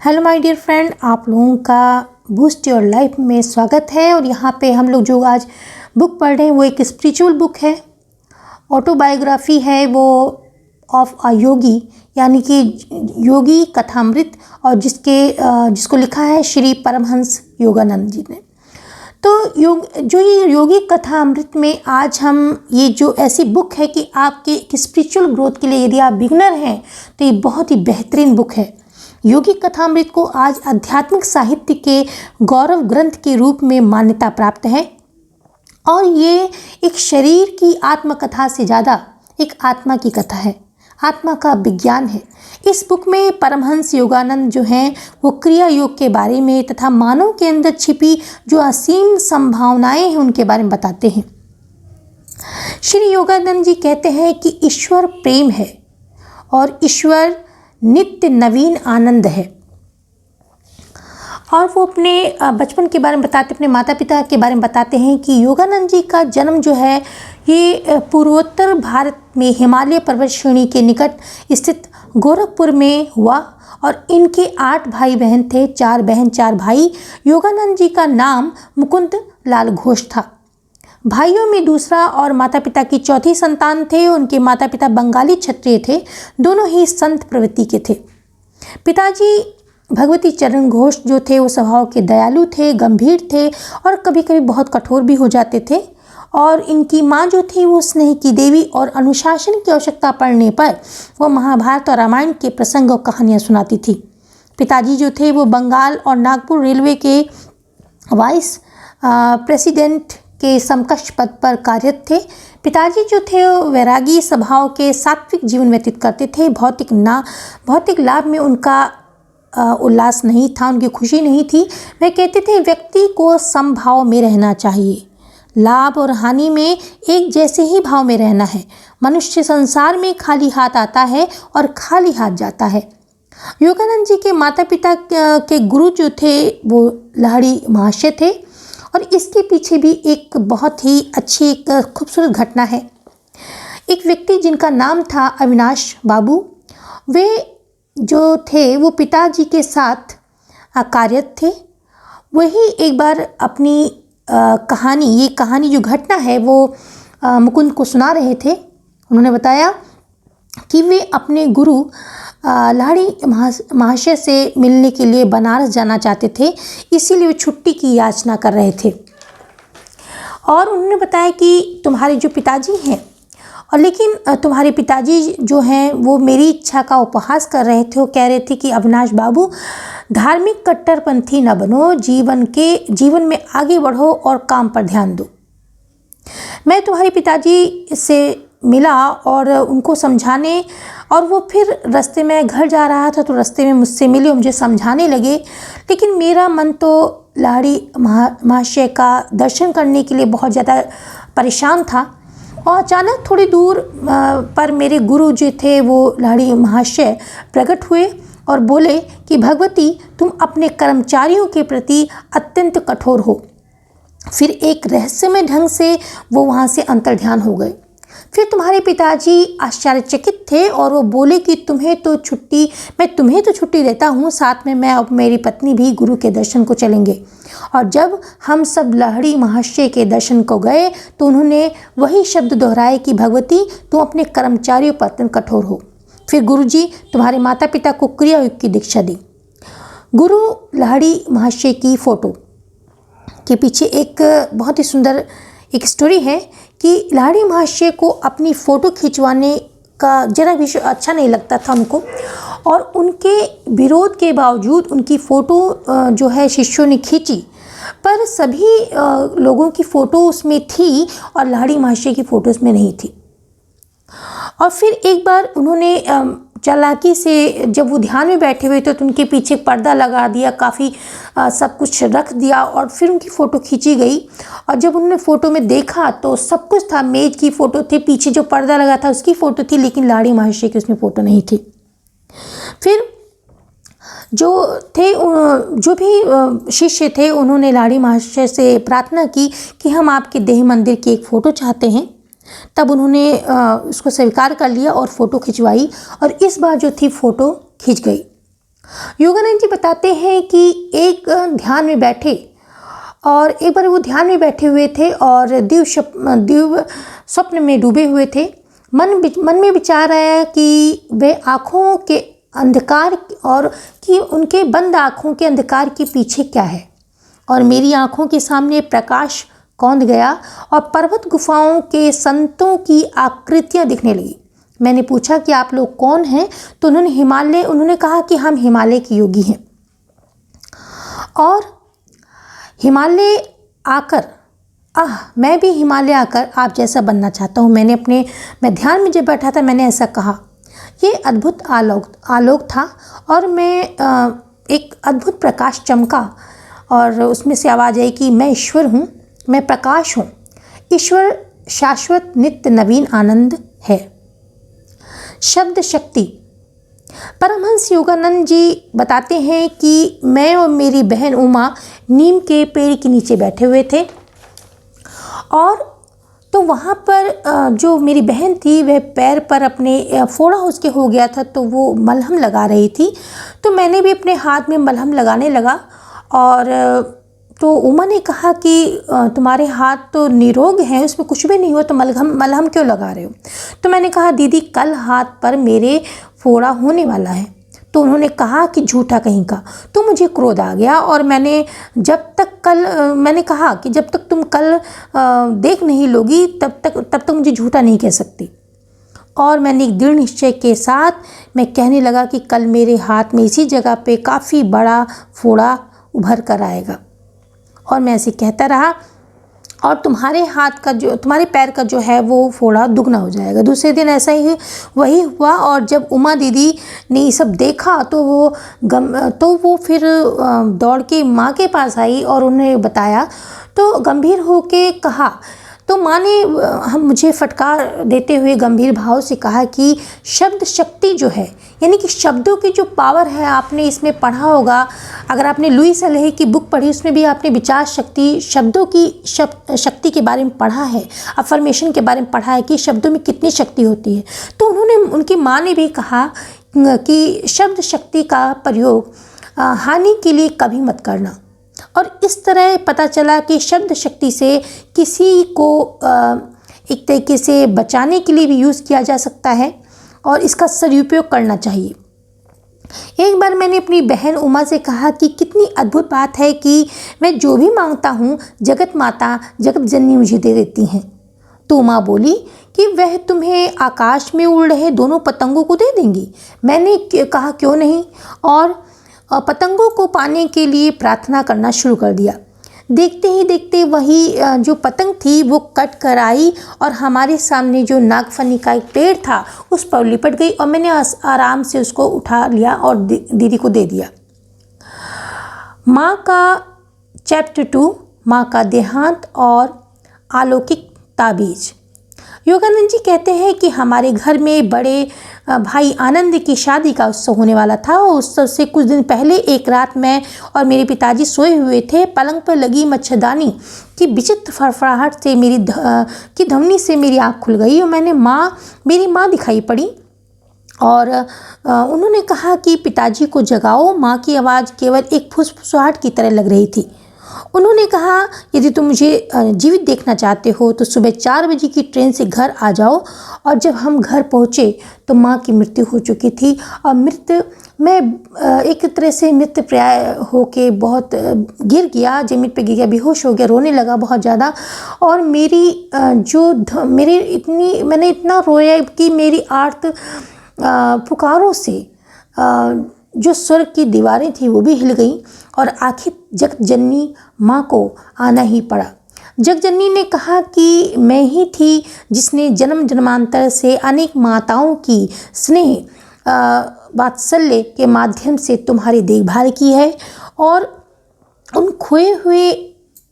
Hello my dear friend, आप लोगों का बूस्ट योर लाइफ में स्वागत है। और यहाँ पे हम लोग जो आज बुक पढ़ रहे हैं वो एक स्पिरिचुअल बुक है, ऑटोबायोग्राफी है वो ऑफ अ योगी, यानी कि योगी कथामृत, और जिसको लिखा है श्री परमहंस योगानंद जी ने। तो ये योगी कथामृत में आज हम ये जो ऐसी बुक है कि आपके एक स्पिरिचुअल ग्रोथ के लिए, यदि आप बिगनर हैं तो ये बहुत ही बेहतरीन बुक है। योगी कथामृत को आज आध्यात्मिक साहित्य के गौरव ग्रंथ के रूप में मान्यता प्राप्त है और ये एक शरीर की आत्मकथा से ज़्यादा एक आत्मा की कथा है, आत्मा का विज्ञान है। इस बुक में परमहंस योगानंद जो हैं वो क्रिया योग के बारे में तथा मानव के अंदर छिपी जो असीम संभावनाएं हैं उनके बारे में बताते हैं। श्री योगानंद जी कहते हैं कि ईश्वर प्रेम है और ईश्वर नित्य नवीन आनंद है। और वो अपने बचपन के बारे में बताते, अपने माता पिता के बारे में बताते हैं कि योगानंद जी का जन्म जो है ये पूर्वोत्तर भारत में हिमालय पर्वत श्रेणी के निकट स्थित गोरखपुर में हुआ और इनके 8 भाई बहन थे, 4 बहन 4 भाई। योगानंद जी का नाम मुकुंद लाल घोष था। भाइयों में दूसरा और माता पिता की चौथी संतान थे। उनके माता पिता बंगाली क्षत्रिय थे, दोनों ही संत प्रवृत्ति के थे। पिताजी भगवती चरण घोष जो थे वो स्वभाव के दयालु थे, गंभीर थे और कभी कभी बहुत कठोर भी हो जाते थे। और इनकी माँ जो थी वो स्नेह की देवी और अनुशासन की आवश्यकता पड़ने पर वो महाभारत और रामायण के प्रसंग और कहानियाँ सुनाती थी। पिताजी जो थे वो बंगाल और नागपुर रेलवे के वाइस प्रेसिडेंट के समकक्ष पद पर कार्यरत थे। पिताजी जो थे वैरागी स्वभाव के सात्विक जीवन व्यतीत करते थे। भौतिक लाभ में उनका उल्लास नहीं था, उनकी खुशी नहीं थी। वे कहते थे व्यक्ति को समभाव में रहना चाहिए, लाभ और हानि में एक जैसे ही भाव में रहना है। मनुष्य संसार में खाली हाथ आता है और खाली हाथ जाता है। योगानंद जी के माता पिता के गुरु जो थे वो लाहिड़ी महाशय थे और इसके पीछे भी एक बहुत ही अच्छी एक खूबसूरत घटना है। एक व्यक्ति जिनका नाम था अविनाश बाबू, वे जो थे वो पिताजी के साथ कार्यरत थे। वही एक बार अपनी ये कहानी जो घटना है वो मुकुंद को सुना रहे थे। उन्होंने बताया कि वे अपने गुरु लाहिड़ी महाशय से मिलने के लिए बनारस जाना चाहते थे, इसीलिए वे छुट्टी की याचना कर रहे थे। और उन्होंने बताया कि तुम्हारे जो पिताजी हैं और लेकिन तुम्हारे पिताजी जो हैं वो मेरी इच्छा का उपहास कर रहे थे। वो कह रहे थे कि अविनाश बाबू, धार्मिक कट्टरपंथी न बनो, जीवन में आगे बढ़ो और काम पर ध्यान दो। मैं तुम्हारे पिताजी से मिला और उनको समझाने, और वो फिर रास्ते में घर जा रहा था तो रास्ते में मुझसे मिले और मुझे समझाने लगे, लेकिन मेरा मन तो लाहिड़ी महाशय का दर्शन करने के लिए बहुत ज़्यादा परेशान था। और अचानक थोड़ी दूर पर मेरे गुरु जो थे वो लाहिड़ी महाशय प्रकट हुए और बोले कि भगवती, तुम अपने कर्मचारियों के प्रति अत्यंत कठोर हो। फिर एक रहस्यमय ढंग से वो वहाँ से अंतर्ध्यान हो गए। फिर तुम्हारे पिताजी आश्चर्यचकित थे और वो बोले कि मैं तुम्हें तो छुट्टी देता हूँ, साथ में मैं और मेरी पत्नी भी गुरु के दर्शन को चलेंगे। और जब हम सब लाहिड़ी महाशय के दर्शन को गए तो उन्होंने वही शब्द दोहराए कि भगवती, तुम अपने कर्मचारियों पर अत्यंत कठोर हो। फिर गुरुजी तुम्हारे माता पिता को क्रिया योग की दीक्षा दी। गुरु लाहिड़ी महाशय की फ़ोटो के पीछे एक बहुत ही सुंदर एक स्टोरी है कि लाहिड़ी महाशय को अपनी फ़ोटो खिंचवाने का जरा भी अच्छा नहीं लगता था उनको, और उनके विरोध के बावजूद उनकी फ़ोटो जो है शिष्यों ने खींची, पर सभी लोगों की फ़ोटो उसमें थी और लाहिड़ी महाशय की फ़ोटो उसमें नहीं थी। और फिर एक बार उन्होंने चालाकी से, जब वो ध्यान में बैठे हुए थे तो उनके पीछे पर्दा लगा दिया, काफ़ी सब कुछ रख दिया और फिर उनकी फ़ोटो खींची गई। और जब उन्होंने फ़ोटो में देखा तो सब कुछ था, मेज की फ़ोटो थी, पीछे जो पर्दा लगा था उसकी फ़ोटो थी, लेकिन लाहिड़ी महाशय की उसमें फ़ोटो नहीं थी। फिर जो भी शिष्य थे उन्होंने लाहिड़ी महाशय से प्रार्थना की कि हम आपके देह मंदिर की एक फ़ोटो चाहते हैं। तब उन्होंने उसको स्वीकार कर लिया और फ़ोटो खिंचवाई और इस बार जो थी फ़ोटो खिंच गई। योगानंद जी बताते हैं कि एक ध्यान में बैठे और एक बार वो ध्यान में बैठे हुए थे और दिव्य स्वप्न में डूबे हुए थे। मन में विचार आया कि वे आँखों के अंधकार और कि उनके बंद आँखों के अंधकार के पीछे क्या है, और मेरी आँखों के सामने प्रकाश कौंध गया और पर्वत गुफाओं के संतों की आकृतियाँ दिखने लगी। मैंने पूछा कि आप लोग कौन हैं, तो उन्होंने कहा कि हम हिमालय के योगी हैं और हिमालय आकर मैं भी हिमालय आकर आप जैसा बनना चाहता हूँ। मैं ध्यान में जब बैठा था मैंने ऐसा कहा। ये अद्भुत आलोक था और मैं एक अद्भुत प्रकाश चमका और उसमें से आवाज़ आई कि मैं ईश्वर हूँ, मैं प्रकाश हूँ। ईश्वर शाश्वत नित्य नवीन आनंद है। शब्द शक्ति। परमहंस योगानंद जी बताते हैं कि मैं और मेरी बहन उमा नीम के पेड़ के नीचे बैठे हुए थे और तो वहाँ पर जो मेरी बहन थी वह पैर पर अपने फोड़ा उसके हो गया था, तो वो मलहम लगा रही थी। तो मैंने भी अपने हाथ में मलहम लगाने लगा और तो उमा ने कहा कि तुम्हारे हाथ तो निरोग हैं, उसमें कुछ भी नहीं हुआ, तो मलहम क्यों लगा रहे हो। तो मैंने कहा दीदी कल हाथ पर मेरे फोड़ा होने वाला है। तो उन्होंने कहा कि झूठा कहीं का। तो मुझे क्रोध आ गया और मैंने कहा कि जब तक तुम कल देख नहीं लोगी तब तक मुझे झूठा नहीं कह सकती। और मैंने एक दृढ़ निश्चय के साथ मैं कहने लगा कि कल मेरे हाथ में इसी जगह पे काफ़ी बड़ा फोड़ा उभर कर आएगा। और मैं ऐसे कहता रहा और तुम्हारे पैर का जो है वो फोड़ा दुगना हो जाएगा। दूसरे दिन ऐसा ही वही हुआ और जब उमा दीदी ने ये सब देखा तो वो फिर दौड़ के माँ के पास आई और उन्हें बताया। तो गंभीर होके कहा, तो माँ ने मुझे फटकार देते हुए गंभीर भाव से कहा कि शब्द शक्ति जो है, यानी कि शब्दों की जो पावर है, आपने इसमें पढ़ा होगा, अगर आपने लुई सैल्हे की बुक पढ़ी उसमें भी आपने विचार शक्ति, शब्दों की शक्ति के बारे में पढ़ा है, अफर्मेशन के बारे में पढ़ा है कि शब्दों में कितनी शक्ति होती है। तो उनकी माँ ने भी कहा कि शब्द शक्ति का प्रयोग हानि के लिए कभी मत करना। और इस तरह पता चला कि शब्द शक्ति से किसी को एक तरीके से बचाने के लिए भी यूज़ किया जा सकता है और इसका सदुपयोग करना चाहिए। एक बार मैंने अपनी बहन उमा से कहा कि कितनी अद्भुत बात है कि मैं जो भी मांगता हूँ जगत माता जगत जननी मुझे दे देती हैं। तो उमा बोली कि वह तुम्हें आकाश में उड़ रहे दोनों पतंगों को दे देंगी। मैंने कहा क्यों नहीं, और पतंगों को पाने के लिए प्रार्थना करना शुरू कर दिया। देखते ही देखते वही जो पतंग थी वो कट कर आई और हमारे सामने जो नागफनी का एक पेड़ था उस पर लिपट गई और मैंने आराम से उसको उठा लिया और दीदी को दे दिया। माँ का चैप्टर 2, माँ का देहांत और अलौकिक ताबीज। योगानंद जी कहते हैं कि हमारे घर में बड़े भाई आनंद की शादी का उत्सव होने वाला था। उत्सव से कुछ दिन पहले एक रात मैं और मेरे पिताजी सोए हुए थे। पलंग पर लगी मच्छरदानी की विचित्र फड़फड़ाहट से की धमनी से मेरी आँख खुल गई और मेरी माँ दिखाई पड़ी और उन्होंने कहा कि पिताजी को जगाओ। माँ की आवाज़ केवल एक फुसफुसाहट की तरह लग रही थी। उन्होंने कहा यदि तुम मुझे जीवित देखना चाहते हो तो सुबह 4 बजे की ट्रेन से घर आ जाओ। और जब हम घर पहुँचे तो माँ की मृत्यु हो चुकी थी और मैं एक तरह से मृत्यु प्राय होके बहुत गिर गया, ज़मीन पे गिर गया, बेहोश हो गया, रोने लगा बहुत ज़्यादा। और मैंने इतना रोया कि मेरी आर्त पुकारों से जो स्वर्ग की दीवारें थी वो भी हिल गईं और आखिर जगत जननी माँ को आना ही पड़ा। जगत जननी ने कहा कि मैं ही थी जिसने जन्म जन्मांतर से अनेक माताओं की स्नेह वात्सल्य के माध्यम से तुम्हारी देखभाल की है और उन खोए हुए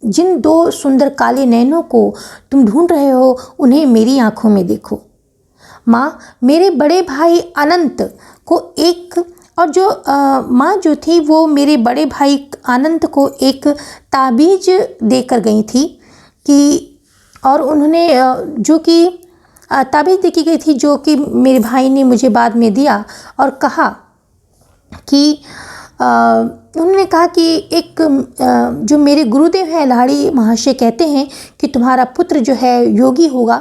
जिन 2 सुंदर काले नैनों को तुम ढूंढ रहे हो उन्हें मेरी आँखों में देखो। माँ, मेरे बड़े भाई अनंत को और जो माँ जो थी वो मेरे बड़े भाई आनंद को एक ताबीज़ देकर गई थी और उन्होंने जो कि ताबीज़ देके गई थी जो कि मेरे भाई ने मुझे बाद में दिया और कहा कि उन्होंने कहा कि एक जो मेरे गुरुदेव हैं लाहिड़ी महाशय कहते हैं कि तुम्हारा पुत्र जो है योगी होगा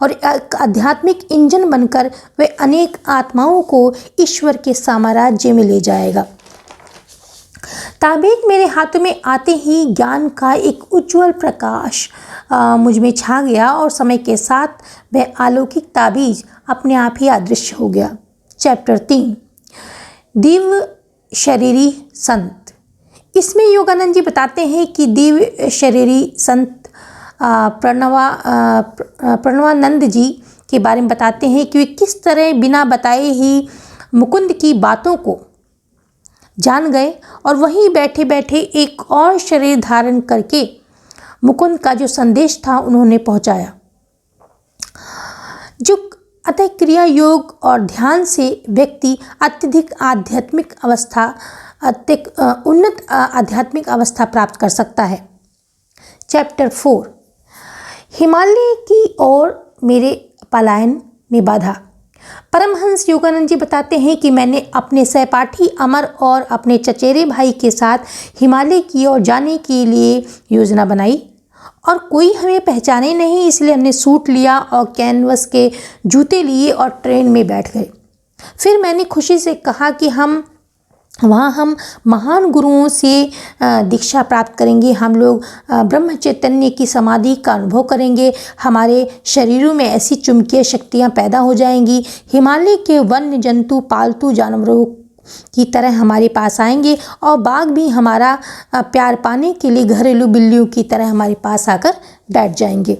और एक आध्यात्मिक इंजन बनकर वे अनेक आत्माओं को ईश्वर के साम्राज्य में ले जाएगा। ताबीज मेरे हाथों में आते ही ज्ञान का एक उज्जवल प्रकाश मुझ में छा गया और समय के साथ वह अलौकिक ताबीज अपने आप ही अदृश्य हो गया। चैप्टर 3 दिव्य शरीरी संत। इसमें योगानंद जी बताते हैं कि दिव्य शरीरी संत प्रणवानंद जी के बारे में बताते हैं कि वे किस तरह बिना बताए ही मुकुंद की बातों को जान गए और वहीं बैठे बैठे एक और शरीर धारण करके मुकुंद का जो संदेश था उन्होंने पहुंचाया। जो अतः क्रिया योग और ध्यान से व्यक्ति अत्यधिक आध्यात्मिक अवस्था उन्नत आध्यात्मिक अवस्था प्राप्त कर सकता है। चैप्टर 4 हिमालय की ओर मेरे पलायन में बाधा। परमहंस योगानंद जी बताते हैं कि मैंने अपने सहपाठी अमर और अपने चचेरे भाई के साथ हिमालय की ओर जाने के लिए योजना बनाई और कोई हमें पहचाने नहीं, इसलिए हमने सूट लिया और कैनवस के जूते लिए और ट्रेन में बैठ गए। फिर मैंने खुशी से कहा कि हम महान गुरुओं से दीक्षा प्राप्त करेंगे, हम लोग ब्रह्म चैतन्य की समाधि का अनुभव करेंगे, हमारे शरीरों में ऐसी चुंबकीय शक्तियाँ पैदा हो जाएंगी, हिमालय के वन्य जंतु पालतू जानवरों की तरह हमारे पास आएंगे और बाघ भी हमारा प्यार पाने के लिए घरेलू बिल्लियों की तरह हमारे पास आकर बैठ जाएंगे।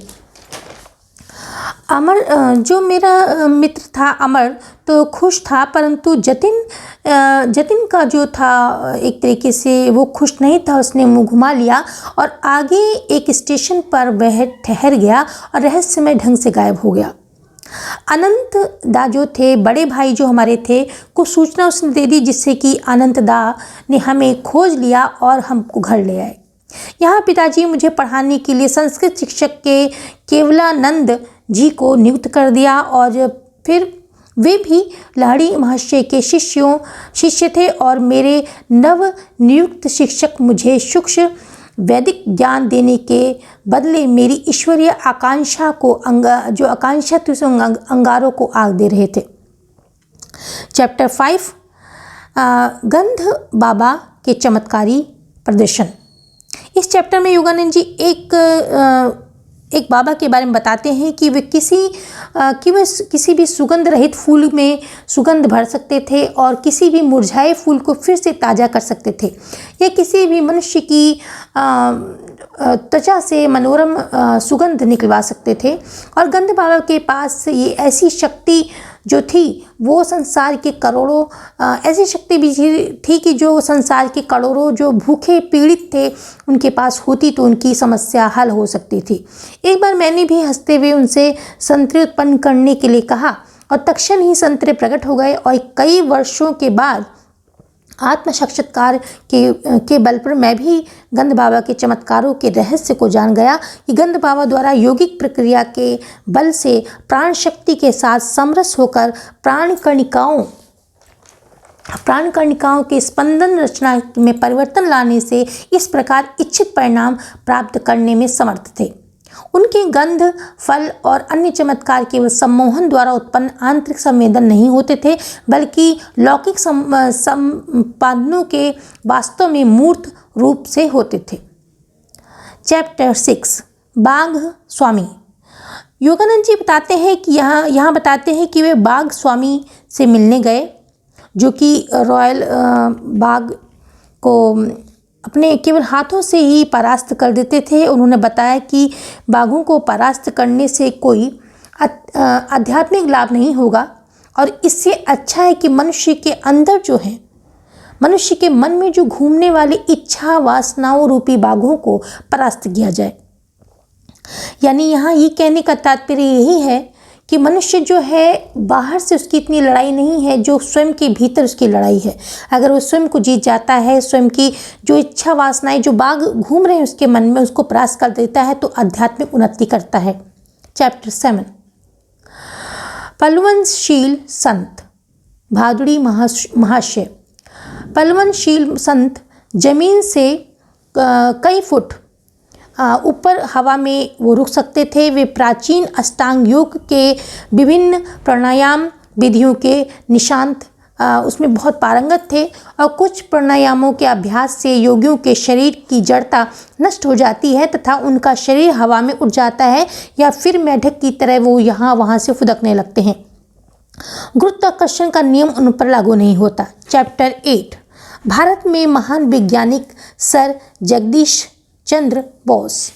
अमर जो मेरा मित्र था अमर तो खुश था, परंतु जतिन का जो था एक तरीके से वो खुश नहीं था। उसने मुँह घुमा लिया और आगे एक स्टेशन पर वह ठहर गया और रहस्यमय ढंग से गायब हो गया। अनंत दा जो थे बड़े भाई जो हमारे थे को सूचना उसने दे दी, जिससे कि अनंत दा ने हमें खोज लिया और हमको घर ले आए। यहाँ पिताजी मुझे पढ़ाने के लिए संस्कृत शिक्षक के केवलानंद जी को नियुक्त कर दिया और फिर वे भी लाहिड़ी महाशय के शिष्य थे और मेरे नव नियुक्त शिक्षक मुझे सूक्ष्म वैदिक ज्ञान देने के बदले मेरी ईश्वरीय आकांक्षा को जो आकांक्षा थी उस अंगारों को आग दे रहे थे। चैप्टर 5 गंध बाबा के चमत्कारी प्रदर्शन। इस चैप्टर में योगानंद जी एक बाबा के बारे में बताते हैं कि वे किसी भी सुगंध रहित फूल में सुगंध भर सकते थे और किसी भी मुरझाए फूल को फिर से ताज़ा कर सकते थे। या किसी भी मनुष्य की त्वचा से मनोरम सुगंध निकलवा सकते थे। और गंध बाबा के पास ये ऐसी शक्ति जो थी वो संसार के करोड़ों ऐसी शक्ति भी थी कि जो संसार के करोड़ों जो भूखे पीड़ित थे उनके पास होती तो उनकी समस्या हल हो सकती थी। एक बार मैंने भी हंसते हुए उनसे संतरे उत्पन्न करने के लिए कहा और तत्क्षण ही संतरे प्रकट हो गए और कई वर्षों के बाद आत्म साक्षात्कार के बल पर मैं भी गंध बाबा के चमत्कारों के रहस्य को जान गया कि गंध बाबा द्वारा यौगिक प्रक्रिया के बल से प्राण शक्ति के साथ समरस होकर प्राण कणिकाओं के स्पंदन रचना में परिवर्तन लाने से इस प्रकार इच्छित परिणाम प्राप्त करने में समर्थ थे। उनके गंध फल और अन्य चमत्कार केवल सम्मोहन द्वारा उत्पन्न आंतरिक संवेदन नहीं होते थे, बल्कि लौकिक संपादनों के वास्तव में मूर्त रूप से होते थे। चैप्टर 6 बाघ स्वामी। योगानंद जी बताते हैं कि यहाँ बताते हैं कि वे बाघ स्वामी से मिलने गए, जो कि रॉयल बाघ को अपने केवल हाथों से ही परास्त कर देते थे। उन्होंने बताया कि बाघों को परास्त करने से कोई आध्यात्मिक लाभ नहीं होगा और इससे अच्छा है कि मनुष्य के अंदर जो है, मनुष्य के मन में जो घूमने वाली इच्छा वासनाओं रूपी बाघों को परास्त किया जाए। यानी यहाँ ये कहने का तात्पर्य यही है कि मनुष्य जो है बाहर से उसकी इतनी लड़ाई नहीं है, जो स्वयं के भीतर उसकी लड़ाई है। अगर वो स्वयं को जीत जाता है, स्वयं की जो इच्छा वासनाएं जो बाघ घूम रहे हैं उसके मन में उसको परास्त कर देता है, तो आध्यात्मिक उन्नति करता है। चैप्टर 7 पलवनशील संत। भादुड़ी महाशय। पलवनशील संत जमीन से कई फुट ऊपर हवा में वो रुक सकते थे। वे प्राचीन अष्टांग योग के विभिन्न प्राणायाम विधियों के निशांत उसमें बहुत पारंगत थे और कुछ प्राणायामों के अभ्यास से योगियों के शरीर की जड़ता नष्ट हो जाती है तथा उनका शरीर हवा में उड़ जाता है या फिर मेढक की तरह वो यहाँ वहाँ से फुदकने लगते हैं। गुरुत्वाकर्षण का नियम उन पर लागू नहीं होता। चैप्टर 8 भारत में महान वैज्ञानिक सर जगदीश चंद्र बोस।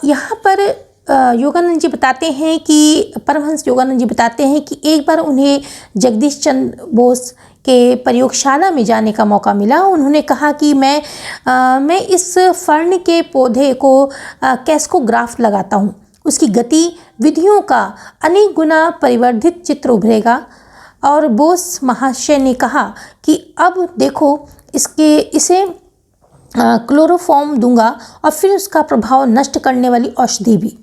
यहाँ पर योगानंद जी बताते हैं कि परमहंस योगानंद जी बताते हैं कि एक बार उन्हें जगदीश चंद्र बोस के प्रयोगशाला में जाने का मौका मिला। उन्होंने कहा कि मैं इस फर्न के पौधे को कैस्कोग्राफ लगाता हूँ, उसकी गति विधियों का अनेक गुना परिवर्धित चित्र उभरेगा। और बोस महाशय ने कहा कि अब देखो इसे क्लोरोफॉर्म दूंगा और फिर उसका प्रभाव नष्ट करने वाली औषधि भी।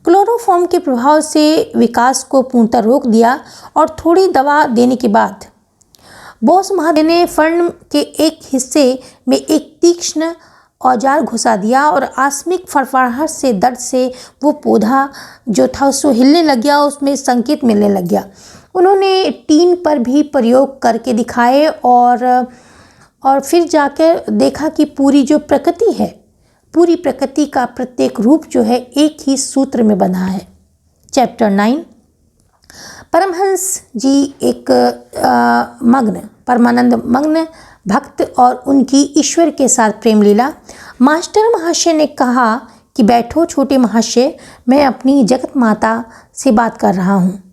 क्लोरोफॉर्म के प्रभाव से विकास को पूर्णतः रोक दिया और थोड़ी दवा देने के बाद बोस महाशय ने फर्न के एक हिस्से में एक तीक्ष्ण औजार घुसा दिया और आकस्मिक फड़फड़ाहट से दर्द से वो पौधा जो था उसको हिलने लग गया, उसमें संकेत मिलने लग गया। उन्होंने टीन पर भी प्रयोग करके दिखाए और फिर जाकर देखा कि पूरी जो प्रकृति है, पूरी प्रकृति का प्रत्येक रूप जो है एक ही सूत्र में बंधा है। चैप्टर 9 परमहंस जी एक परमानंद मग्न भक्त और उनकी ईश्वर के साथ प्रेम लीला। मास्टर महाशय ने कहा कि बैठो छोटे महाशय, मैं अपनी जगत माता से बात कर रहा हूँ।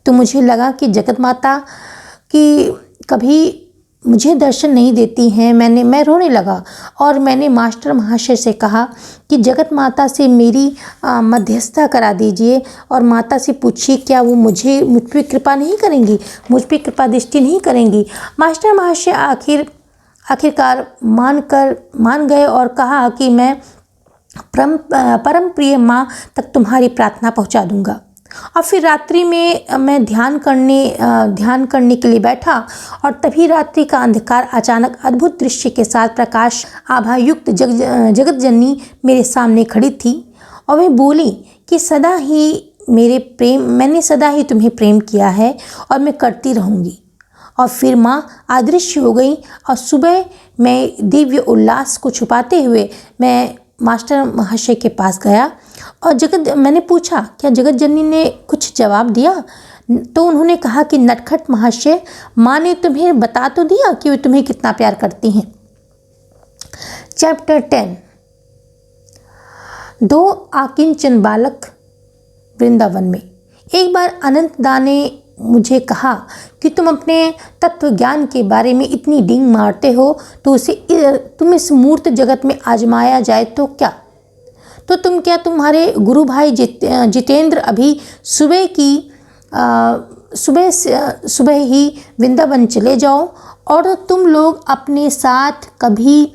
तो मुझे लगा कि जगत माता की कभी मुझे दर्शन नहीं देती हैं। मैं रोने लगा और मैंने मास्टर महाशय से कहा कि जगत माता से मेरी मध्यस्थता करा दीजिए और माता से पूछिए क्या वो मुझ पर कृपा नहीं करेंगी, मुझ पर कृपा दृष्टि नहीं करेंगी। मास्टर महाशय आखिरकार मान गए और कहा कि मैं परम प्रिय माँ तक तुम्हारी प्रार्थना पहुँचा दूँगा। और फिर रात्रि में मैं ध्यान करने के लिए बैठा और तभी रात्रि का अंधकार अचानक अद्भुत दृश्य के साथ प्रकाश आभायुक्त जगत जननी मेरे सामने खड़ी थी और वह बोली कि मैंने सदा ही तुम्हें प्रेम किया है और मैं करती रहूँगी। और फिर माँ अदृश्य हो गई और सुबह मैं दिव्य उल्लास को छुपाते हुए मैं मास्टर महाशय के पास गया और मैंने पूछा क्या जगत जननी ने कुछ जवाब दिया। तो उन्होंने कहा कि नटखट महाशय, माँ ने तुम्हें बता तो दिया कि वे तुम्हें कितना प्यार करती हैं। चैप्टर 10 दो आकिंचन बालक वृंदावन में। एक बार अनंतदा ने मुझे कहा कि तुम अपने तत्व ज्ञान के बारे में इतनी डींग मारते हो तो तुम इस मूर्त जगत में आजमाया जाए तो क्या? तो तुम्हारे गुरु भाई जितेंद्र अभी सुबह ही वृंदावन चले जाओ और तुम लोग अपने साथ कभी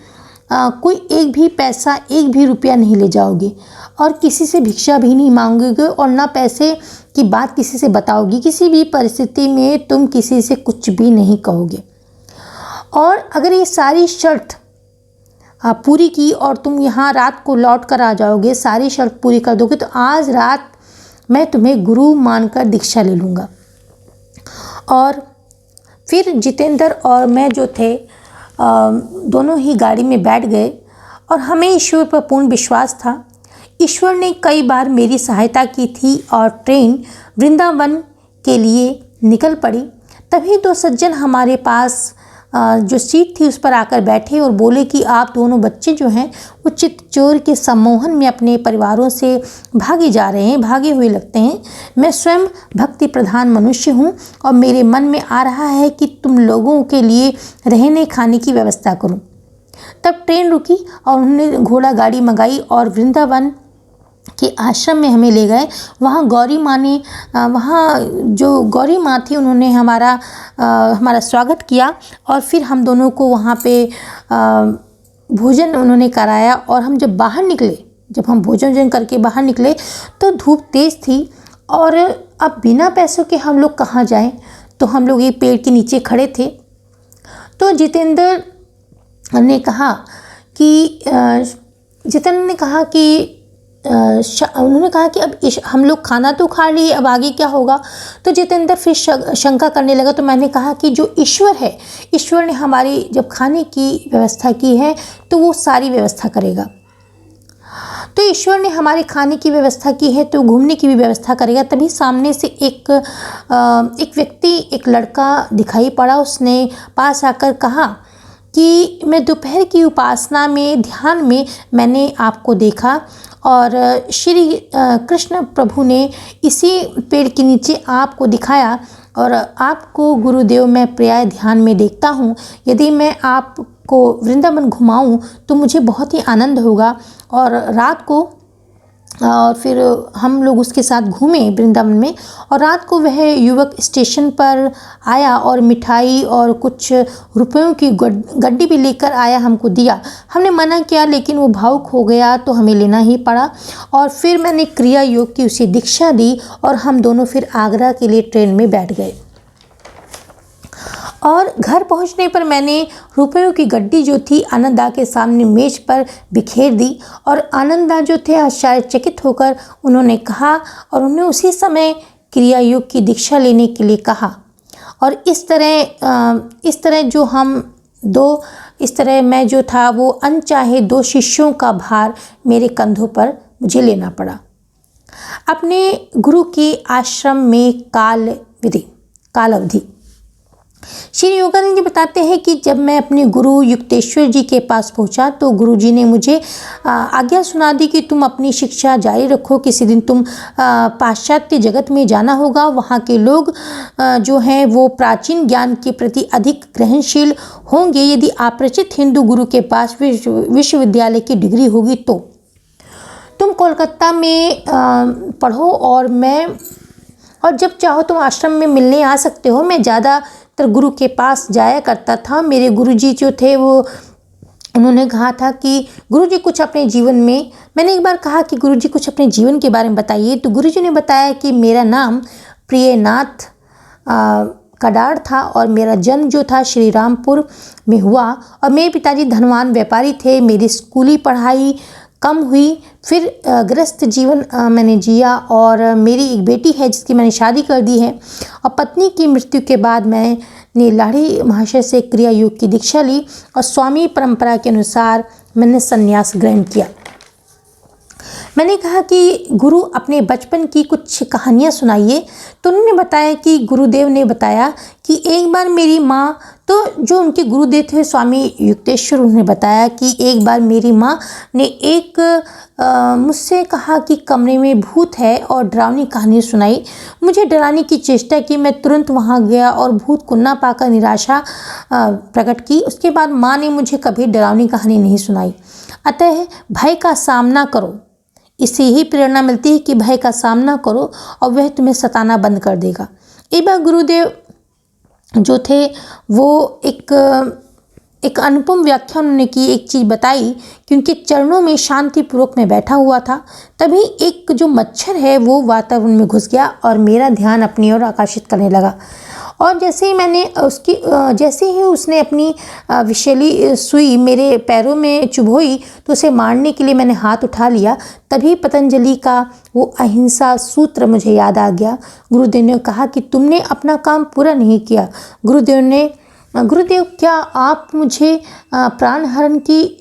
कोई एक भी पैसा, एक भी रुपया नहीं ले जाओगे और किसी से भिक्षा भी नहीं मांगोगे और ना पैसे की बात किसी से बताओगी। किसी भी परिस्थिति में तुम किसी से कुछ भी नहीं कहोगे। और अगर ये सारी शर्त पूरी की और तुम यहाँ रात को लौट कर आ जाओगे, सारी शर्त पूरी कर दोगे तो आज रात मैं तुम्हें गुरु मानकर दीक्षा ले लूँगा। और फिर जितेंद्र और मैं जो थे दोनों ही गाड़ी में बैठ गए और हमें ईश्वर पर पूर्ण विश्वास था। ईश्वर ने कई बार मेरी सहायता की थी और ट्रेन वृंदावन के लिए निकल पड़ी। तभी दो सज्जन हमारे पास जो सीट थी उस पर आकर बैठे और बोले कि आप दोनों बच्चे जो हैं वो चित्तचोर के सम्मोहन में अपने परिवारों से भागे हुए लगते हैं। मैं स्वयं भक्ति प्रधान मनुष्य हूँ और मेरे मन में आ रहा है कि तुम लोगों के लिए रहने खाने की व्यवस्था करूँ। तब ट्रेन रुकी और उन्होंने घोड़ा गाड़ी मंगाई और वृंदावन के आश्रम में हमें ले गए। वहाँ गौरी माँ थी उन्होंने हमारा स्वागत किया और फिर हम दोनों को वहाँ पे भोजन उन्होंने कराया। और हम जब हम भोजन करके बाहर निकले तो धूप तेज़ थी और अब बिना पैसों के हम लोग कहाँ जाएं। तो हम लोग एक पेड़ के नीचे खड़े थे। तो जितेंद्र ने कहा कि उन्होंने कहा कि अब हम लोग खाना तो खा लिए, अब आगे क्या होगा। तो जितेंद्र फिर शंका करने लगा। तो मैंने कहा कि जो ईश्वर है, ईश्वर ने हमारी जब खाने की व्यवस्था की है तो वो सारी व्यवस्था करेगा। तो ईश्वर ने हमारे खाने की व्यवस्था की है तो घूमने की भी व्यवस्था करेगा। तभी सामने से एक व्यक्ति, एक लड़का दिखाई पड़ा। उसने पास आकर कहा कि मैं दोपहर की उपासना में, ध्यान में मैंने आपको देखा और श्री कृष्ण प्रभु ने इसी पेड़ के नीचे आपको दिखाया और आपको गुरुदेव मैं प्राय ध्यान में देखता हूँ। यदि मैं आपको वृंदावन घुमाऊँ तो मुझे बहुत ही आनंद होगा। और रात को और फिर हम लोग उसके साथ घूमे वृंदावन में। और रात को वह युवक स्टेशन पर आया और मिठाई और कुछ रुपयों की गड्डी भी लेकर आया, हमको दिया। हमने मना किया लेकिन वो भावुक हो गया तो हमें लेना ही पड़ा। और फिर मैंने क्रिया योग की उसे दीक्षा दी और हम दोनों फिर आगरा के लिए ट्रेन में बैठ गए। और घर पहुंचने पर मैंने रुपयों की गड्डी जो थी आनंदा के सामने मेज पर बिखेर दी। और आनंदा जो थे आश्चर्यचकित होकर उन्होंने कहा और उन्हें उसी समय क्रिया योग की दीक्षा लेने के लिए कहा। और इस तरह मैं जो था वो अनचाहे 2 शिष्यों का भार मेरे कंधों पर मुझे लेना पड़ा। अपने गुरु के आश्रम में काल अवधि। श्री योगानंद जी बताते हैं कि जब मैं अपने गुरु युक्तेश्वर जी के पास पहुंचा तो गुरु जी ने मुझे आज्ञा सुना दी कि तुम अपनी शिक्षा जारी रखो। किसी दिन तुम पाश्चात्य जगत में जाना होगा। वहाँ के लोग जो हैं वो प्राचीन ज्ञान के प्रति अधिक ग्रहणशील होंगे। यदि अपरिचित हिंदू गुरु के पास विश्वविद्यालय की डिग्री होगी तो तुम कोलकाता में पढ़ो और जब चाहो तुम आश्रम में मिलने आ सकते हो। मैं ज़्यादातर गुरु के पास जाया करता था। मेरे गुरुजी जो थे उन्होंने कहा था कि गुरुजी कुछ अपने जीवन में, मैंने एक बार कहा कि गुरुजी कुछ अपने जीवन के बारे में बताइए। तो गुरुजी ने बताया कि मेरा नाम प्रियनाथ कडार था और मेरा जन्म जो था श्री रामपुर में हुआ और मेरे पिताजी धनवान व्यापारी थे। मेरी स्कूली पढ़ाई कम हुई, फिर गृहस्थ जीवन मैंने जिया और मेरी एक बेटी है जिसकी मैंने शादी कर दी है। और पत्नी की मृत्यु के बाद मैंने लाड़ी महाशय से क्रिया योग की दीक्षा ली और स्वामी परंपरा के अनुसार मैंने संन्यास ग्रहण किया। मैंने कहा कि गुरु अपने बचपन की कुछ कहानियाँ सुनाइए। तो उन्होंने बताया कि गुरुदेव ने बताया कि एक बार मेरी माँ, तो जो उनके गुरुदेव थे स्वामी युक्तेश्वर, उन्होंने बताया कि एक बार मेरी माँ ने मुझसे कहा कि कमरे में भूत है और डरावनी कहानी सुनाई। मुझे डराने की चेष्टा की। मैं तुरंत वहाँ गया और भूत को न पाकर निराशा प्रकट की। उसके बाद माँ ने मुझे कभी डरावनी कहानी नहीं सुनाई। अतः भय का सामना करो। इससे यही प्रेरणा मिलती है कि भय का सामना करो और वह तुम्हें सताना बंद कर देगा। एक बार गुरुदेव जो थे वो एक अनुपम व्याख्या उन्होंने की, एक चीज़ बताई कि उनके चरणों में शांतिपूर्वक मैं बैठा हुआ था। तभी एक जो मच्छर है वो वातावरण में घुस गया और मेरा ध्यान अपनी ओर आकर्षित करने लगा। और जैसे ही उसने अपनी विषैली सुई मेरे पैरों में चुभोई तो उसे मारने के लिए मैंने हाथ उठा लिया। तभी पतंजलि का वो अहिंसा सूत्र मुझे याद आ गया। गुरुदेव ने कहा कि तुमने अपना काम पूरा नहीं किया। गुरुदेव क्या आप मुझे प्राणहरण की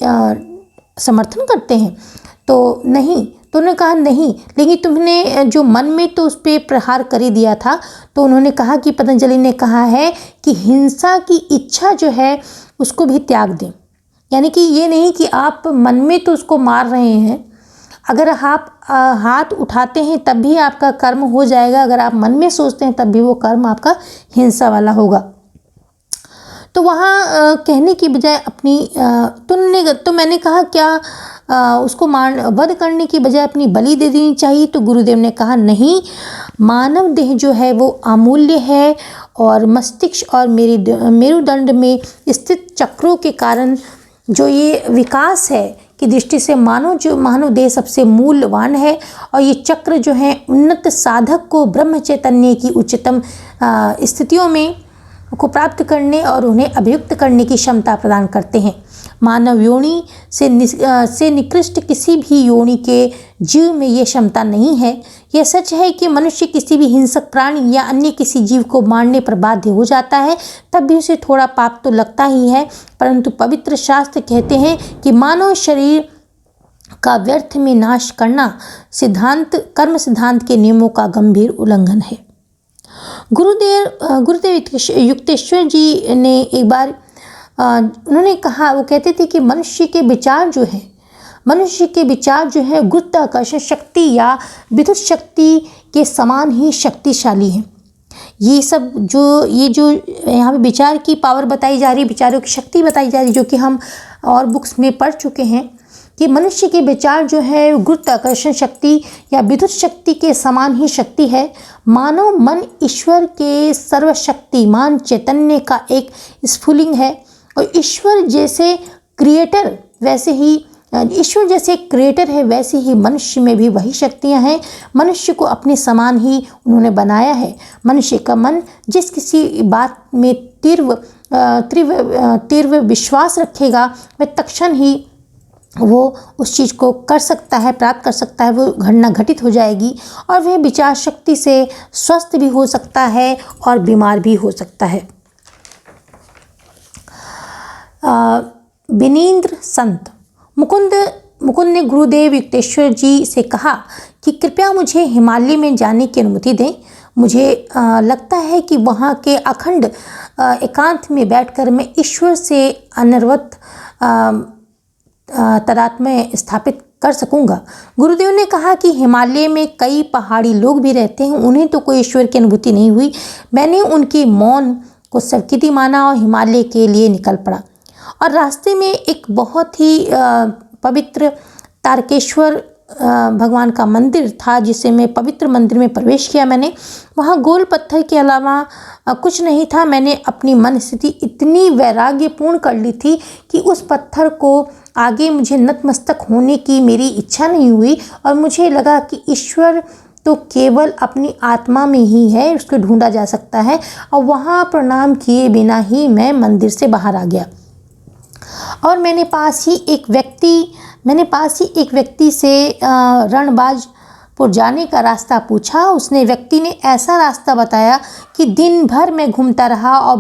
समर्थन करते हैं? तो नहीं। तो उन्होंने कहा नहीं, लेकिन तुमने जो मन में तो उस पर प्रहार कर ही दिया था। तो उन्होंने कहा कि पतंजलि ने कहा है कि हिंसा की इच्छा जो है उसको भी त्याग दें। यानी कि ये नहीं कि आप मन में तो उसको मार रहे हैं, अगर आप हाथ उठाते हैं तब भी आपका कर्म हो जाएगा, अगर आप मन में सोचते हैं तब भी वो कर्म आपका हिंसा वाला होगा। तो वहाँ कहने की बजाय तो मैंने कहा क्या उसको वध करने की बजाय अपनी बलि दे देनी चाहिए? तो गुरुदेव ने कहा नहीं, मानव देह जो है वो अमूल्य है और मस्तिष्क और मेरुदंड में स्थित चक्रों के कारण जो ये विकास है की दृष्टि से मानव देह सबसे मूल्यवान है और ये चक्र जो है उन्नत साधक को ब्रह्म चैतन्य की उच्चतम स्थितियों में को प्राप्त करने और उन्हें अभियुक्त करने की क्षमता प्रदान करते हैं। मानव योनि से निकृष्ट किसी भी योनि के जीव में ये क्षमता नहीं है। यह सच है कि मनुष्य किसी भी हिंसक प्राणी या अन्य किसी जीव को मारने पर बाध्य हो जाता है, तब भी उसे थोड़ा पाप तो लगता ही है, परंतु पवित्र शास्त्र कहते हैं कि मानव शरीर का व्यर्थ में नाश करना कर्म सिद्धांत के नियमों का गंभीर उल्लंघन है। गुरुदेव युक्तेश्वर जी ने एक बार उन्होंने कहा, वो कहते थे कि मनुष्य के विचार जो है गुरुत्वाकर्षण शक्ति या विद्युत शक्ति के समान ही शक्तिशाली हैं। ये जो यहाँ पे विचार की पावर बताई जा रही, विचारों की शक्ति बताई जा रही, जो कि हम और बुक्स में पढ़ चुके हैं कि मनुष्य के विचार जो है गुरुत्वाकर्षण शक्ति या विद्युत शक्ति के समान ही शक्ति है। मानव मन ईश्वर के सर्वशक्तिमान चैतन्य का एक स्फुलिंग है और ईश्वर जैसे क्रिएटर है, वैसे ही मनुष्य में भी वही शक्तियां हैं। मनुष्य को अपने समान ही उन्होंने बनाया है। मनुष्य का मन जिस किसी बात में तीव्र विश्वास रखेगा, वह तत्क्षण ही वो उस चीज़ को कर सकता है, प्राप्त कर सकता है, वो घटना घटित हो जाएगी और वह विचार शक्ति से स्वस्थ भी हो सकता है और बीमार भी हो सकता है। विनीन्द्र संत मुकुंद ने गुरुदेव युक्तेश्वर जी से कहा कि कृपया मुझे हिमालय में जाने की अनुमति दें। मुझे लगता है कि वहाँ के अखंड एकांत में बैठकर मैं ईश्वर से अनवरत तादात्म्य स्थापित कर सकूंगा। गुरुदेव ने कहा कि हिमालय में कई पहाड़ी लोग भी रहते हैं, उन्हें तो कोई ईश्वर की अनुभूति नहीं हुई। मैंने उनके मौन को स्वीकृति माना और हिमालय के लिए निकल पड़ा और रास्ते में एक बहुत ही पवित्र तारकेश्वर भगवान का मंदिर था, जिसे मैं पवित्र मंदिर में प्रवेश किया। मैंने वहाँ गोल पत्थर के अलावा कुछ नहीं था। मैंने अपनी मन स्थिति इतनी वैराग्यपूर्ण कर ली थी कि उस पत्थर को आगे मुझे नतमस्तक होने की मेरी इच्छा नहीं हुई और मुझे लगा कि ईश्वर तो केवल अपनी आत्मा में ही है, उसको ढूंढा जा सकता है। और वहाँ प्रणाम किए बिना ही मैं मंदिर से बाहर आ गया और मैंने पास ही एक व्यक्ति से रणबाजपुर जाने का रास्ता पूछा। व्यक्ति ने ऐसा रास्ता बताया कि दिन भर मैं घूमता रहा और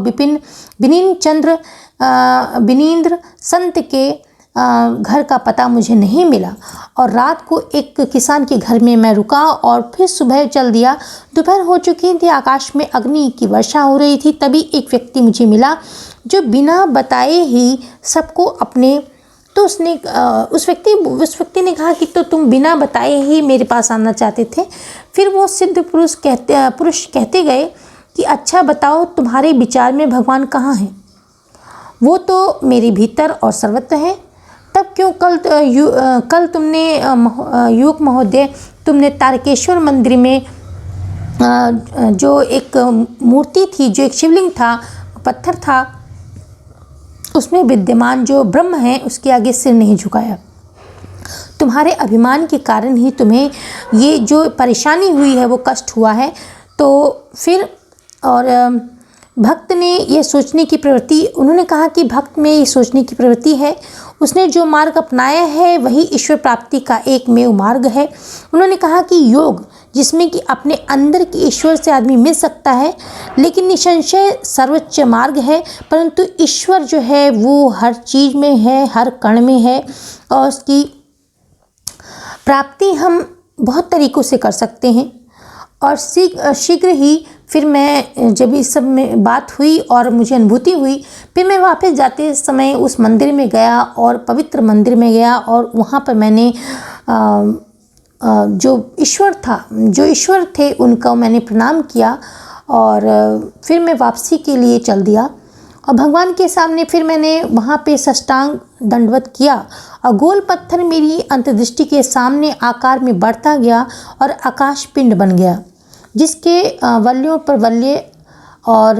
विनीन्द्र संत के घर का पता मुझे नहीं मिला और रात को एक किसान के घर में मैं रुका और फिर सुबह चल दिया। दोपहर हो चुकी थी, आकाश में अग्नि की वर्षा हो रही थी। तभी एक व्यक्ति मुझे मिला जो बिना बताए ही सबको अपने तो उस व्यक्ति ने कहा कि तो तुम बिना बताए ही मेरे पास आना चाहते थे। फिर वो सिद्ध पुरुष कहते गए कि अच्छा बताओ, तुम्हारे विचार में भगवान कहाँ हैं? वो तो मेरे भीतर और सर्वत्र है। तब क्यों कल तुमने युवक महोदय, तुमने तारकेश्वर मंदिर में जो एक मूर्ति थी, जो एक शिवलिंग था, पत्थर था, उसमें विद्यमान जो ब्रह्म है उसके आगे सिर नहीं झुकाया। तुम्हारे अभिमान के कारण ही तुम्हें ये जो परेशानी हुई है, वो कष्ट हुआ है। तो फिर और भक्त ने ये सोचने की प्रवृत्ति, उन्होंने कहा कि भक्त में ये सोचने की प्रवृत्ति है, उसने जो मार्ग अपनाया है वही ईश्वर प्राप्ति का एकमेव मार्ग है। उन्होंने कहा कि योग, जिसमें कि अपने अंदर के ईश्वर से आदमी मिल सकता है, लेकिन निसंशय सर्वोच्च मार्ग है। परंतु ईश्वर जो है वो हर चीज़ में है, हर कण में है और उसकी प्राप्ति हम बहुत तरीक़ों से कर सकते हैं। और शीघ्र ही फिर मैं जब इस सब में बात हुई और मुझे अनुभूति हुई, फिर मैं वापस जाते समय उस मंदिर में गया और पवित्र मंदिर में गया और वहाँ पर मैंने जो ईश्वर थे उनका मैंने प्रणाम किया और फिर मैं वापसी के लिए चल दिया और भगवान के सामने फिर मैंने वहाँ पे साष्टांग दंडवत किया और गोल पत्थर मेरी अंतर्दृष्टि के सामने आकार में बढ़ता गया और आकाश पिंड बन गया, जिसके वल्यों पर वल्य और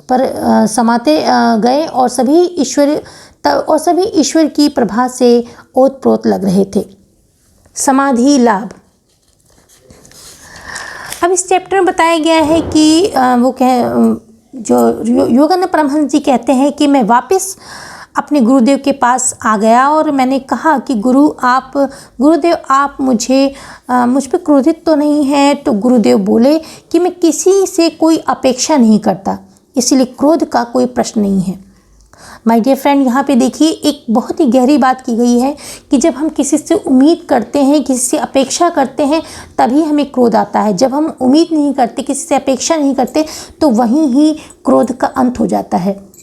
पर समाते गए और सभी ईश्वर की प्रभा से ओतप्रोत लग रहे थे। समाधि लाभ। अब इस चैप्टर में बताया गया है कि जो योगानंद परमहंस जी कहते हैं कि मैं वापस अपने गुरुदेव के पास आ गया और मैंने कहा कि गुरुदेव आप मुझ पर क्रोधित तो नहीं हैं। तो गुरुदेव बोले कि मैं किसी से कोई अपेक्षा नहीं करता, इसीलिए क्रोध का कोई प्रश्न नहीं है। माय डियर फ्रेंड, यहाँ पे देखिए एक बहुत ही गहरी बात की गई है कि जब हम किसी से उम्मीद करते हैं, किसी से अपेक्षा करते हैं, तभी हमें क्रोध आता है। जब हम उम्मीद नहीं करते, किसी से अपेक्षा नहीं करते, तो वहीं ही क्रोध का अंत हो जाता है।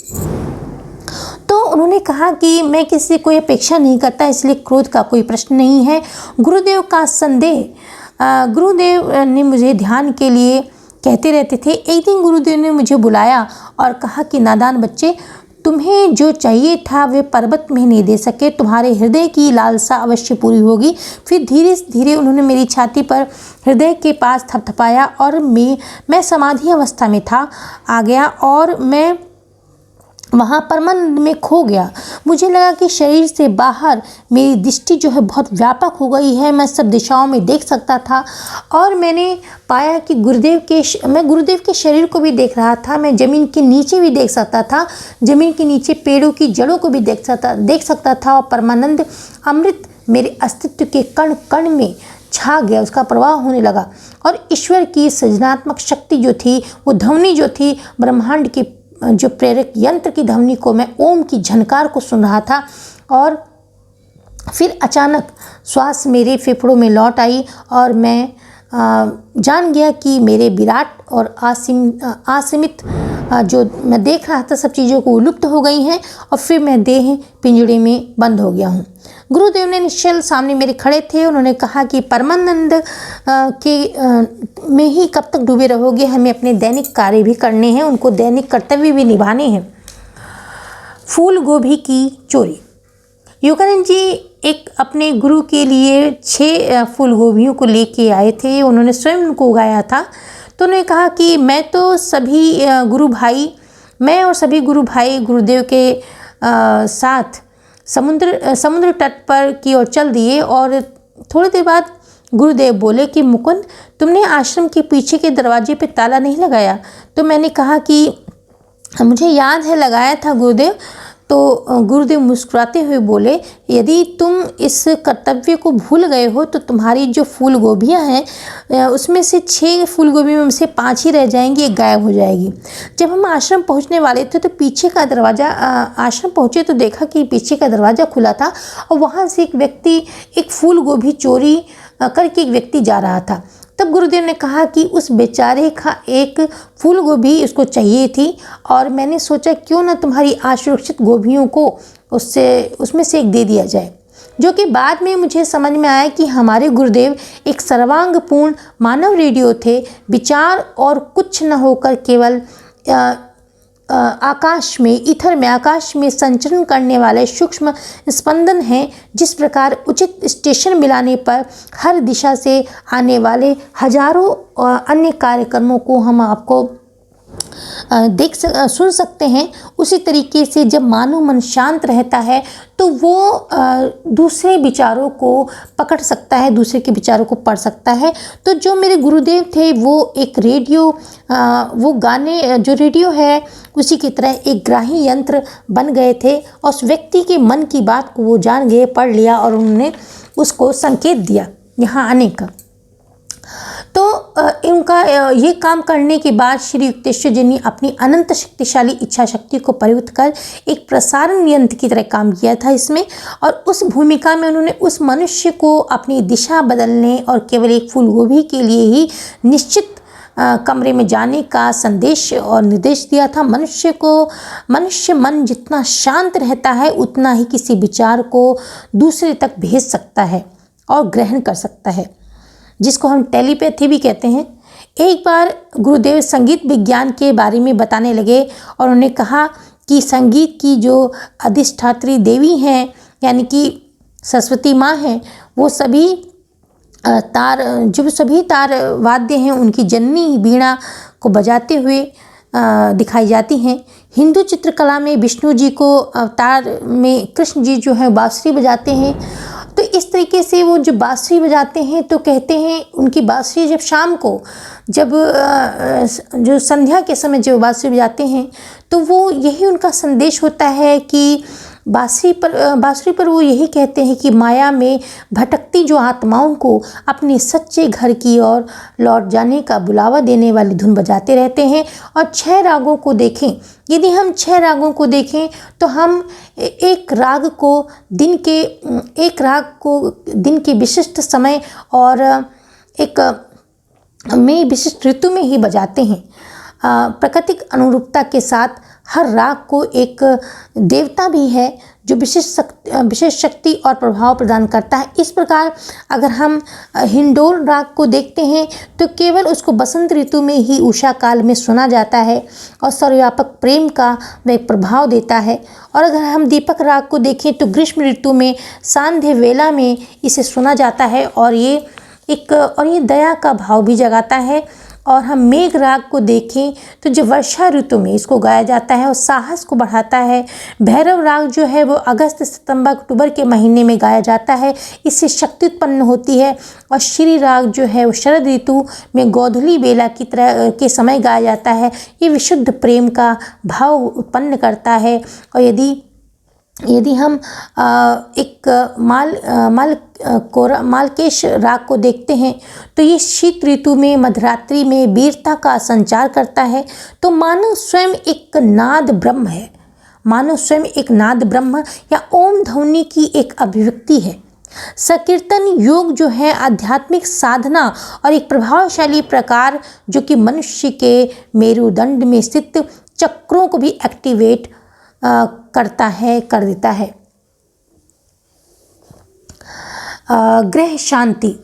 तो उन्होंने कहा कि मैं किसी से कोई अपेक्षा नहीं करता, इसलिए क्रोध का कोई प्रश्न नहीं है। गुरुदेव का संदेह। गुरुदेव ने मुझे ध्यान के लिए कहते रहते थे। एक दिन गुरुदेव ने मुझे बुलाया और कहा कि नादान बच्चे, तुम्हें जो चाहिए था वे पर्वत में नहीं दे सके, तुम्हारे हृदय की लालसा अवश्य पूरी होगी। फिर धीरे धीरे उन्होंने मेरी छाती पर हृदय के पास थपथपाया और मैं समाधि अवस्था में आ गया और मैं वहाँ परमानंद में खो गया। मुझे लगा कि शरीर से बाहर मेरी दृष्टि जो है बहुत व्यापक हो गई है, मैं सब दिशाओं में देख सकता था और मैंने पाया कि मैं गुरुदेव के शरीर को भी देख रहा था, मैं ज़मीन के नीचे भी देख सकता था, ज़मीन के नीचे पेड़ों की जड़ों को भी देख सकता था और परमानंद अमृत मेरे अस्तित्व के कण कण में छा गया, उसका प्रवाह होने लगा और ईश्वर की सृजनात्मक शक्ति जो थी, वो ध्वनि जो थी, ब्रह्मांड की जो प्रेरक यंत्र की ध्वनि को मैं ओम की झनकार को सुन रहा था। और फिर अचानक श्वास मेरे फेफड़ों में लौट आई और मैं जान गया कि मेरे विराट और असीमित जो मैं देख रहा था सब चीज़ों को लुप्त हो गई हैं और फिर मैं देह पिंजड़े में बंद हो गया हूँ। गुरुदेव ने निश्चल सामने मेरे खड़े थे। उन्होंने कहा कि परमानंद में ही कब तक डूबे रहोगे, हमें अपने दैनिक कार्य भी करने हैं, उनको दैनिक कर्तव्य भी निभाने हैं। फूल गोभी की चोरी। योगानंद जी एक अपने गुरु के लिए 6 फूल गोभियों को लेके आए थे, उन्होंने स्वयं उनको उगाया था। तो उन्होंने कहा कि मैं और सभी गुरु भाई गुरुदेव के साथ समुद्र तट पर की ओर चल दिए और थोड़ी देर बाद गुरुदेव बोले कि मुकुंद, तुमने आश्रम के पीछे के दरवाजे पे ताला नहीं लगाया। तो मैंने कहा कि मुझे याद है लगाया था गुरुदेव। तो गुरुदेव मुस्कुराते हुए बोले, यदि तुम इस कर्तव्य को भूल गए हो तो तुम्हारी जो फूल गोभियाँ हैं उसमें से 6 फूल गोभियों में से 5 ही रह जाएंगी, 1 गायब हो जाएगी। जब हम आश्रम पहुंचने वाले थे तो पीछे का दरवाज़ा, आश्रम पहुंचे तो देखा कि पीछे का दरवाज़ा खुला था और वहाँ से एक फूल गोभी चोरी करके एक व्यक्ति जा रहा था। तब गुरुदेव ने कहा कि उस बेचारे का एक फूल गोभी उसको चाहिए थी और मैंने सोचा क्यों ना तुम्हारी असुरक्षित गोभियों को उसमें से एक दे दिया जाए। जो कि बाद में मुझे समझ में आया कि हमारे गुरुदेव एक सर्वांगपूर्ण मानव रेडियो थे, विचार और कुछ न होकर केवल आकाश में संचरण करने वाले सूक्ष्म स्पंदन हैं। जिस प्रकार उचित स्टेशन मिलाने पर हर दिशा से आने वाले हजारों अन्य कार्यक्रमों को हम आपको सुन सकते हैं, उसी तरीके से जब मानव मन शांत रहता है तो वो दूसरे विचारों को पकड़ सकता है, दूसरे के विचारों को पढ़ सकता है। तो जो मेरे गुरुदेव थे वो एक रेडियो, वो गाने जो रेडियो है उसी की तरह एक ग्राही यंत्र बन गए थे और उस व्यक्ति के मन की बात को वो जान गए, पढ़ लिया और उन्होंने उसको संकेत दिया यहाँ आने का। तो इनका ये काम करने के बाद श्री युक्तेश्वर जी ने अपनी अनंत शक्तिशाली इच्छा शक्ति को प्रयुक्त कर एक प्रसारण यंत्र की तरह काम किया था इसमें, और उस भूमिका में उन्होंने उस मनुष्य को अपनी दिशा बदलने और केवल एक फूल गोभी के लिए ही निश्चित कमरे में जाने का संदेश और निर्देश दिया था। मनुष्य मन जितना शांत रहता है उतना ही किसी विचार को दूसरे तक भेज सकता है और ग्रहण कर सकता है, जिसको हम टेलीपैथी भी कहते हैं। एक बार गुरुदेव संगीत विज्ञान के बारे में बताने लगे और उन्होंने कहा कि संगीत की जो अधिष्ठात्री देवी हैं यानी कि सरस्वती माँ हैं, वो सभी तार वाद्य हैं उनकी जननी वीणा को बजाते हुए दिखाई जाती हैं। हिंदू चित्रकला में विष्णु जी को अवतार में कृष्ण जी जो है बांसुरी बजाते हैं। तो इस तरीके से वो जो बांसुरी बजाते हैं तो कहते हैं उनकी बांसुरी जब शाम को जब जो संध्या के समय जो बांसुरी बजाते हैं तो वो यही उनका संदेश होता है कि बांसुरी पर वो यही कहते हैं कि माया में भटकती जो आत्माओं को अपने सच्चे घर की ओर लौट जाने का बुलावा देने वाली धुन बजाते रहते हैं। और 6 रागों को देखें, यदि हम 6 रागों को देखें तो हम एक राग को दिन के विशिष्ट समय और एक में विशिष्ट ऋतु में ही बजाते हैं। प्राकृतिक अनुरूपता के साथ हर राग को एक देवता भी है जो विशेष शक्ति और प्रभाव प्रदान करता है। इस प्रकार अगर हम हिंडोल राग को देखते हैं तो केवल उसको बसंत ऋतु में ही उषा काल में सुना जाता है और सर्वव्यापक प्रेम का वह एक प्रभाव देता है। और अगर हम दीपक राग को देखें तो ग्रीष्म ऋतु में सांध्य वेला में इसे सुना जाता है और ये दया का भाव भी जगाता है। और हम मेघ राग को देखें तो जो वर्षा ऋतु में इसको गाया जाता है और साहस को बढ़ाता है। भैरव राग जो है वो अगस्त सितंबर अक्टूबर के महीने में गाया जाता है, इससे शक्ति उत्पन्न होती है। और श्री राग जो है वो शरद ऋतु में गोधूली बेला की तरह के समय गाया जाता है। ये विशुद्ध प्रेम का भाव उत्पन्न करता है। और यदि हम एक मालकेश राग को देखते हैं तो ये शीत ऋतु में मध्यरात्रि में वीरता का संचार करता है। तो मानव स्वयं एक नाद ब्रह्म या ओम ध्वनि की एक अभिव्यक्ति है। संकीर्तन योग जो है आध्यात्मिक साधना और एक प्रभावशाली प्रकार जो कि मनुष्य के मेरुदंड में स्थित चक्रों को भी एक्टिवेट कर देता है। ग्रह शांति।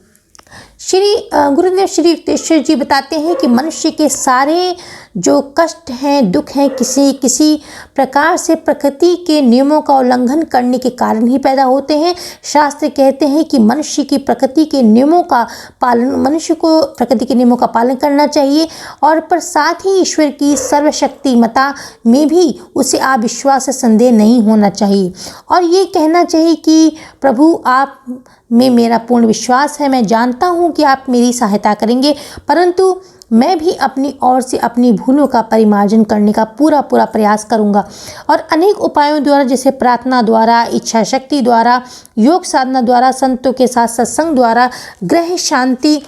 गुरुदेव श्री युक्तेश्वर जी बताते हैं कि मनुष्य के सारे जो कष्ट हैं, दुख हैं, किसी प्रकार से प्रकृति के नियमों का उल्लंघन करने के कारण ही पैदा होते हैं। शास्त्र कहते हैं कि मनुष्य को प्रकृति के नियमों का पालन करना चाहिए और पर साथ ही ईश्वर की सर्वशक्तिमता में भी उसे अविश्वास से संदेह नहीं होना चाहिए और ये कहना चाहिए कि प्रभु आप में मेरा पूर्ण विश्वास है, मैं जानता हूँ कि आप मेरी सहायता करेंगे, परंतु मैं भी अपनी ओर से अपनी भूलों का परिमार्जन करने का पूरा प्रयास करूंगा। और अनेक उपायों द्वारा जैसे प्रार्थना द्वारा, इच्छा शक्ति द्वारा, योग साधना द्वारा, संतों के साथ सत्संग द्वारा, ग्रह शांति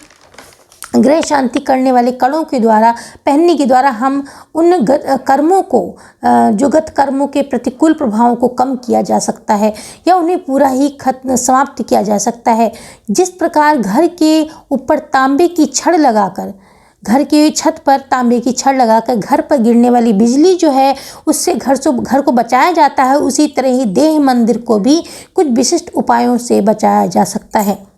करने वाले कड़ों के द्वारा पहनने के द्वारा हम उन कर्मों को जो गत कर्मों के प्रतिकूल प्रभावों को कम किया जा सकता है या उन्हें पूरा ही समाप्त किया जा सकता है। जिस प्रकार घर के ऊपर तांबे की छड़ लगाकर, घर के छत पर तांबे की छड़ लगाकर घर पर गिरने वाली बिजली जो है उससे घर को बचाया जाता है, उसी तरह ही देह मंदिर को भी कुछ विशिष्ट उपायों से बचाया जा सकता है।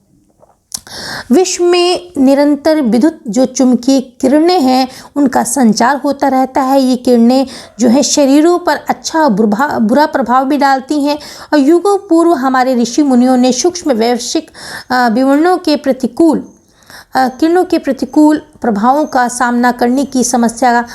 विश्व में निरंतर विद्युत जो चुंबकीय किरणें हैं उनका संचार होता रहता है। ये किरणें जो है शरीरों पर अच्छा बुरा प्रभाव भी डालती हैं और युगों पूर्व हमारे ऋषि मुनियों ने सूक्ष्म वैश्विक विवरणों के प्रतिकूल किरणों के प्रतिकूल प्रभावों का सामना करने की समस्या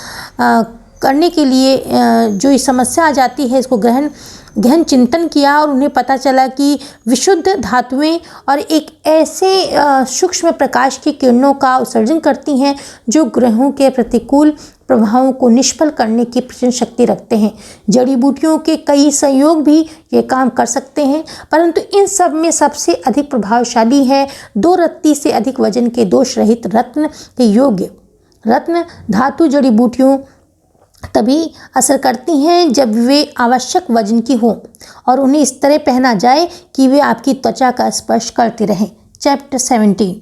करने के लिए जो ये समस्या आ जाती है इसको गहन चिंतन किया और उन्हें पता चला कि विशुद्ध धातुएं और एक ऐसे सूक्ष्म प्रकाश की किरणों का उत्सर्जन करती हैं जो ग्रहों के प्रतिकूल प्रभावों को निष्फल करने की प्रचंड शक्ति रखते हैं। जड़ी बूटियों के कई संयोग भी ये काम कर सकते हैं, परंतु इन सब में सबसे अधिक प्रभावशाली है 2 रत्ती से अधिक वजन के दोष रहित रत्न के योग्य रत्न धातु जड़ी बूटियों तभी असर करती हैं जब वे आवश्यक वजन की हों और उन्हें इस तरह पहना जाए कि वे आपकी त्वचा का स्पर्श करते रहें। चैप्टर 17।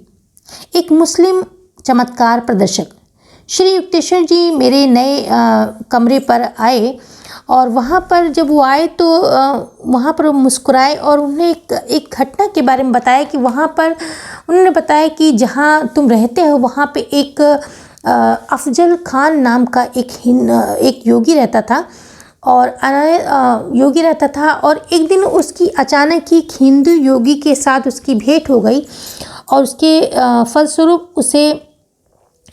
एक मुस्लिम चमत्कार प्रदर्शक। श्री युक्तेश्वर जी मेरे नए कमरे पर आए और वहाँ पर जब वो आए तो वहाँ पर मुस्कुराए और उन्हें एक घटना के बारे में बताया कि वहाँ पर उन्होंने बताया कि जहाँ तुम रहते हो वहाँ पे एक अफजल खान नाम का एक योगी रहता था और एक दिन उसकी अचानक ही हिंदू योगी के साथ उसकी भेंट हो गई और उसके फलस्वरूप उसे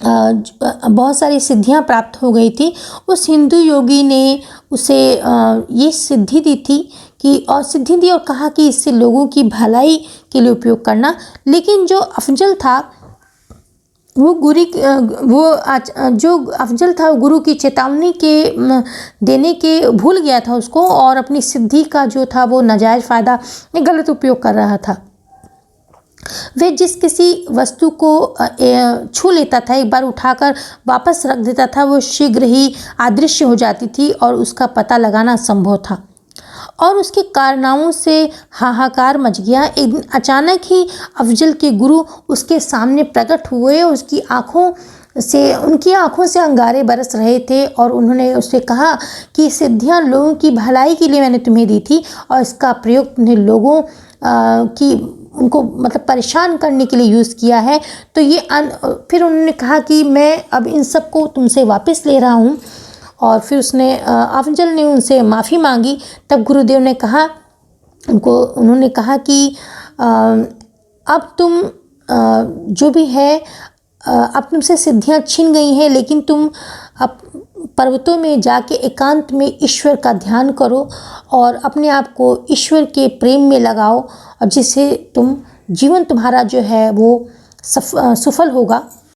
बहुत सारी सिद्धियां प्राप्त हो गई थी। उस हिंदू योगी ने उसे ये सिद्धि दी थी कि और सिद्धि दी और कहा कि इससे लोगों की भलाई के लिए उपयोग करना। लेकिन जो अफजल था वो जो अफजल था वो गुरु की चेतावनी के देने के भूल गया था उसको, और अपनी सिद्धि का जो था वो नाजायज़ फ़ायदा गलत उपयोग कर रहा था। वे जिस किसी वस्तु को छू लेता था, एक बार उठाकर वापस रख देता था, वो शीघ्र ही अदृश्य हो जाती थी और उसका पता लगाना असंभव था। और उसके कारनामों से हाहाकार मच गया। एक दिन अचानक ही अफजल के गुरु उसके सामने प्रकट हुए। उनकी आंखों से अंगारे बरस रहे थे और उन्होंने उससे कहा कि सिद्धियां लोगों की भलाई के लिए मैंने तुम्हें दी थी और इसका प्रयोग तुमने लोगों की उनको मतलब परेशान करने के लिए यूज़ किया है। तो ये फिर उन्होंने कहा कि मैं अब इन सब को तुमसे वापस ले रहा हूँ। और फिर अफजल ने उनसे माफ़ी मांगी। तब गुरुदेव ने कहा उन्होंने कहा कि अब तुम जो भी है अब तुमसे सिद्धियां छीन गई हैं, लेकिन तुम अब पर्वतों में जाके एकांत में ईश्वर का ध्यान करो और अपने आप को ईश्वर के प्रेम में लगाओ, और जिससे जीवन तुम्हारा जो है वो सफल होगा।